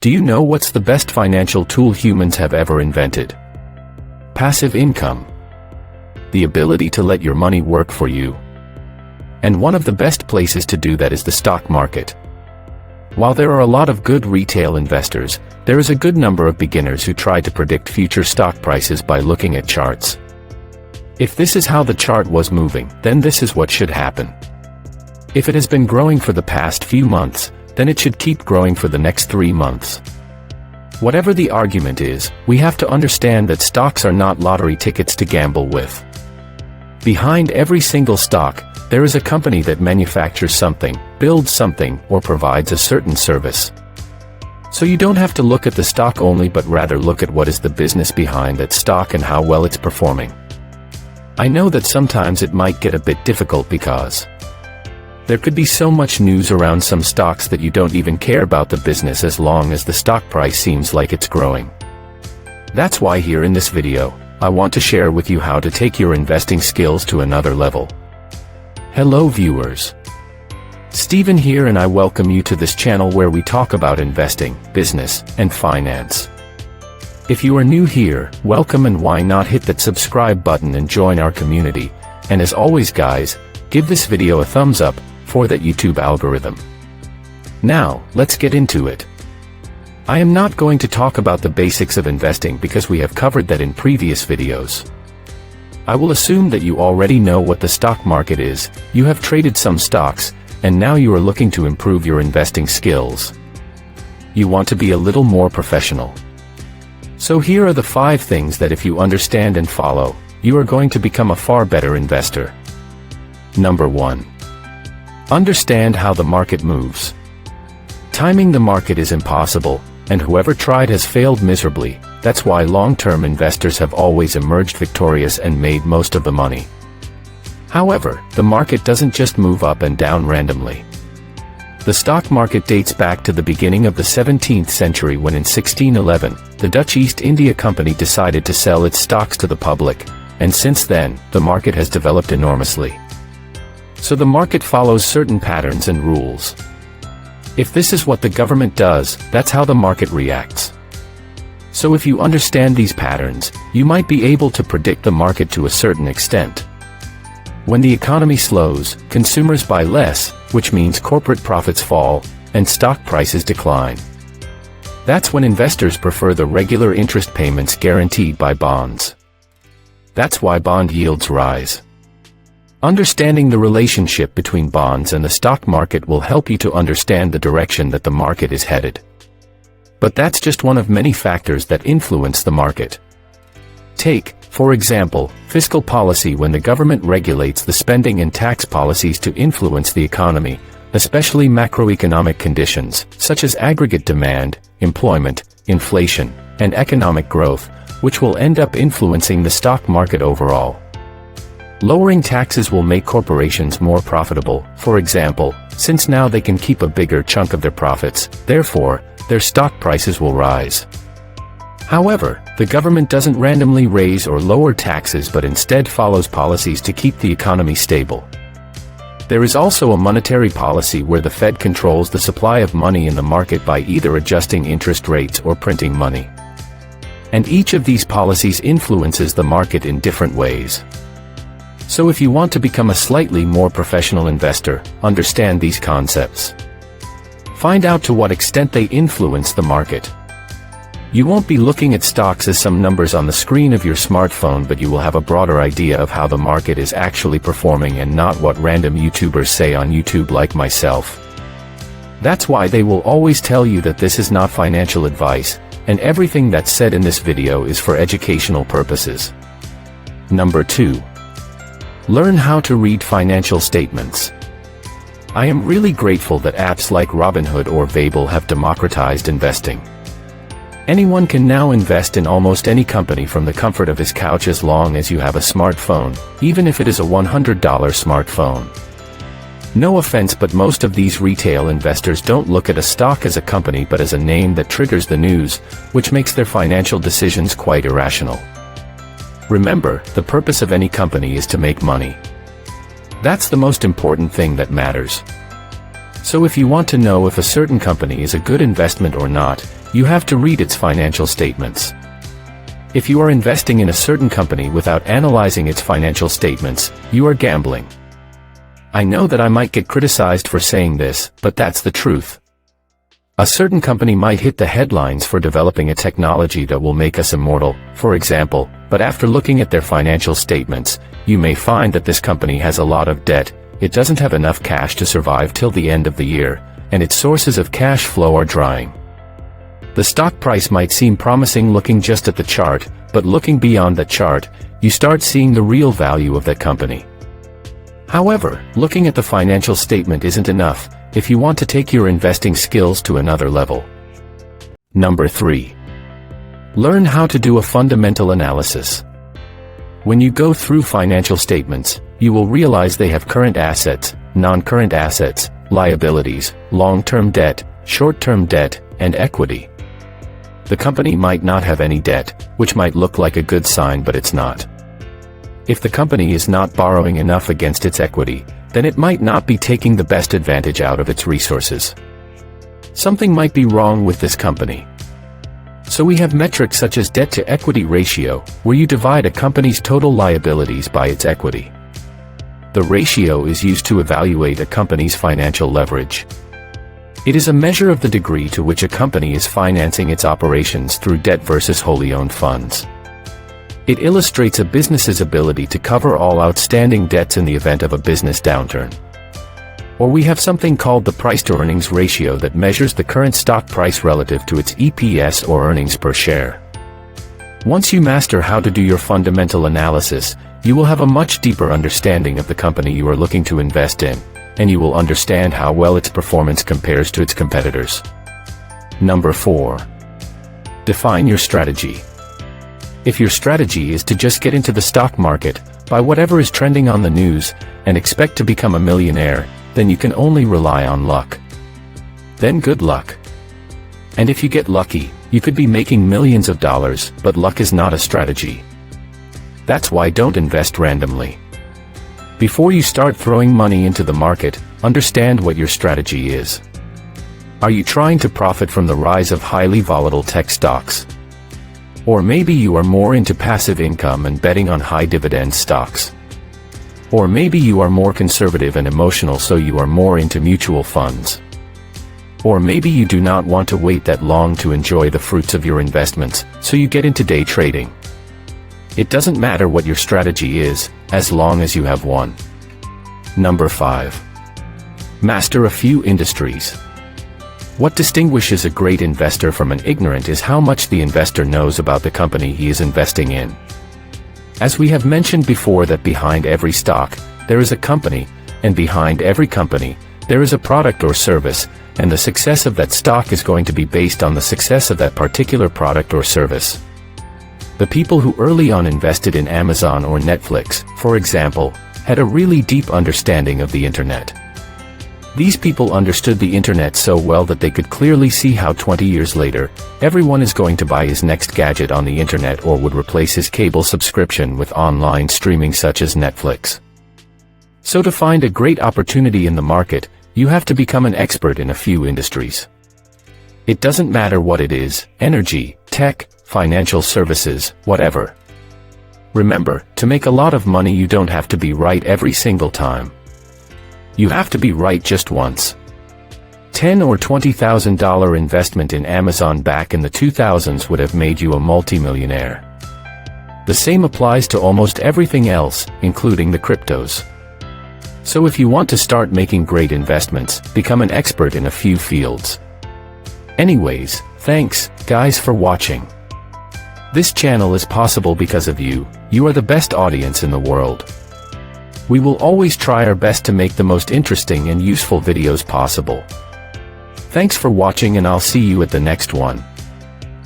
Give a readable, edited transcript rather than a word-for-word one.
Do you know what's the best financial tool humans have ever invented? Passive income. The ability to let your money work for you. And one of the best places to do that is the stock market. While there are a lot of good retail investors, there is a good number of beginners who try to predict future stock prices by looking at charts. If this is how the chart was moving, then this is what should happen. If it has been growing for the past few months, then it should keep growing for the next 3 months. Whatever the argument is, we have to understand that stocks are not lottery tickets to gamble with. Behind every single stock, there is a company that manufactures something, builds something, or provides a certain service. So you don't have to look at the stock only, but rather look at what is the business behind that stock and how well it's performing. I know that sometimes it might get a bit difficult because there could be so much news around some stocks that you don't even care about the business as long as the stock price seems like it's growing. That's why here in this video, I want to share with you how to take your investing skills to another level. Hello viewers. Steven here, and I welcome you to this channel where we talk about investing, business, and finance. If you are new here, welcome, and why not hit that subscribe button and join our community. And as always guys, give this video a thumbs up for that YouTube algorithm. Now, let's get into it. I am not going to talk about the basics of investing because we have covered that in previous videos. I will assume that you already know what the stock market is, you have traded some stocks, and now you are looking to improve your investing skills. You want to be a little more professional. So here are the 5 things that if you understand and follow, you are going to become a far better investor. Number 1. Understand how the market moves. Timing the market is impossible, and whoever tried has failed miserably. That's why long-term investors have always emerged victorious and made most of the money. However, the market doesn't just move up and down randomly. The stock market dates back to the beginning of the 17th century when in 1611, the Dutch East India Company decided to sell its stocks to the public, and since then, the market has developed enormously. So the market follows certain patterns and rules. If this is what the government does, that's how the market reacts. So if you understand these patterns, you might be able to predict the market to a certain extent. When the economy slows, consumers buy less, which means corporate profits fall, and stock prices decline. That's when investors prefer the regular interest payments guaranteed by bonds. That's why bond yields rise. Understanding the relationship between bonds and the stock market will help you to understand the direction that the market is headed. But that's just one of many factors that influence the market. Take, for example, fiscal policy. When the government regulates the spending and tax policies to influence the economy, especially macroeconomic conditions, such as aggregate demand, employment, inflation, and economic growth, which will end up influencing the stock market overall. Lowering taxes will make corporations more profitable, for example, since now they can keep a bigger chunk of their profits, therefore, their stock prices will rise. However, the government doesn't randomly raise or lower taxes but instead follows policies to keep the economy stable. There is also a monetary policy where the Fed controls the supply of money in the market by either adjusting interest rates or printing money. And each of these policies influences the market in different ways. So if you want to become a slightly more professional investor, understand these concepts. Find out to what extent they influence the market. You won't be looking at stocks as some numbers on the screen of your smartphone, but you will have a broader idea of how the market is actually performing and not what random YouTubers say on YouTube like myself. That's why they will always tell you that this is not financial advice, and everything that's said in this video is for educational purposes. Number 2. Learn how to read financial statements. I am really grateful that apps like Robinhood or Webull have democratized investing. Anyone can now invest in almost any company from the comfort of his couch as long as you have a smartphone, even if it is a $100 smartphone. No offense, but most of these retail investors don't look at a stock as a company but as a name that triggers the news, which makes their financial decisions quite irrational. Remember, the purpose of any company is to make money. That's the most important thing that matters. So if you want to know if a certain company is a good investment or not, you have to read its financial statements. If you are investing in a certain company without analyzing its financial statements, you are gambling. I know that I might get criticized for saying this, but that's the truth. A certain company might hit the headlines for developing a technology that will make us immortal, for example, but after looking at their financial statements, you may find that this company has a lot of debt, it doesn't have enough cash to survive till the end of the year, and its sources of cash flow are drying. The stock price might seem promising looking just at the chart, but looking beyond the chart, you start seeing the real value of that company. However, looking at the financial statement isn't enough if you want to take your investing skills to another level. Number 3. Learn how to do a fundamental analysis. When you go through financial statements, you will realize they have current assets, non-current assets, liabilities, long-term debt, short-term debt, and equity. The company might not have any debt, which might look like a good sign but it's not. If the company is not borrowing enough against its equity, then it might not be taking the best advantage out of its resources. Something might be wrong with this company. So we have metrics such as debt-to-equity ratio, where you divide a company's total liabilities by its equity. The ratio is used to evaluate a company's financial leverage. It is a measure of the degree to which a company is financing its operations through debt versus wholly owned funds. It illustrates a business's ability to cover all outstanding debts in the event of a business downturn. Or we have something called the price-to-earnings ratio that measures the current stock price relative to its EPS or earnings per share. Once you master how to do your fundamental analysis, you will have a much deeper understanding of the company you are looking to invest in, and you will understand how well its performance compares to its competitors. Number 4. Define your strategy. If your strategy is to just get into the stock market, buy whatever is trending on the news, and expect to become a millionaire, then you can only rely on luck. Then good luck. And if you get lucky, you could be making millions of dollars, but luck is not a strategy. That's why don't invest randomly. Before you start throwing money into the market, understand what your strategy is. Are you trying to profit from the rise of highly volatile tech stocks? Or maybe you are more into passive income and betting on high dividend stocks. Or maybe you are more conservative and emotional, so you are more into mutual funds. Or maybe you do not want to wait that long to enjoy the fruits of your investments, so you get into day trading. It doesn't matter what your strategy is, as long as you have one. Number 5. Master a few industries. What distinguishes a great investor from an ignorant is how much the investor knows about the company he is investing in. As we have mentioned before, that behind every stock, there is a company, and behind every company, there is a product or service, and the success of that stock is going to be based on the success of that particular product or service. The people who early on invested in Amazon or Netflix, for example, had a really deep understanding of the internet. These people understood the internet so well that they could clearly see how 20 years later, everyone is going to buy his next gadget on the internet or would replace his cable subscription with online streaming such as Netflix. So to find a great opportunity in the market, you have to become an expert in a few industries. It doesn't matter what it is: energy, tech, financial services, whatever. Remember, to make a lot of money you don't have to be right every single time. You have to be right just once. $10,000 or $20,000 investment in Amazon back in the 2000s would have made you a multimillionaire. The same applies to almost everything else, including the cryptos. So if you want to start making great investments, become an expert in a few fields. Anyways, thanks, guys, for watching. This channel is possible because of you. You are the best audience in the world. We will always try our best to make the most interesting and useful videos possible. Thanks for watching, and I'll see you at the next one.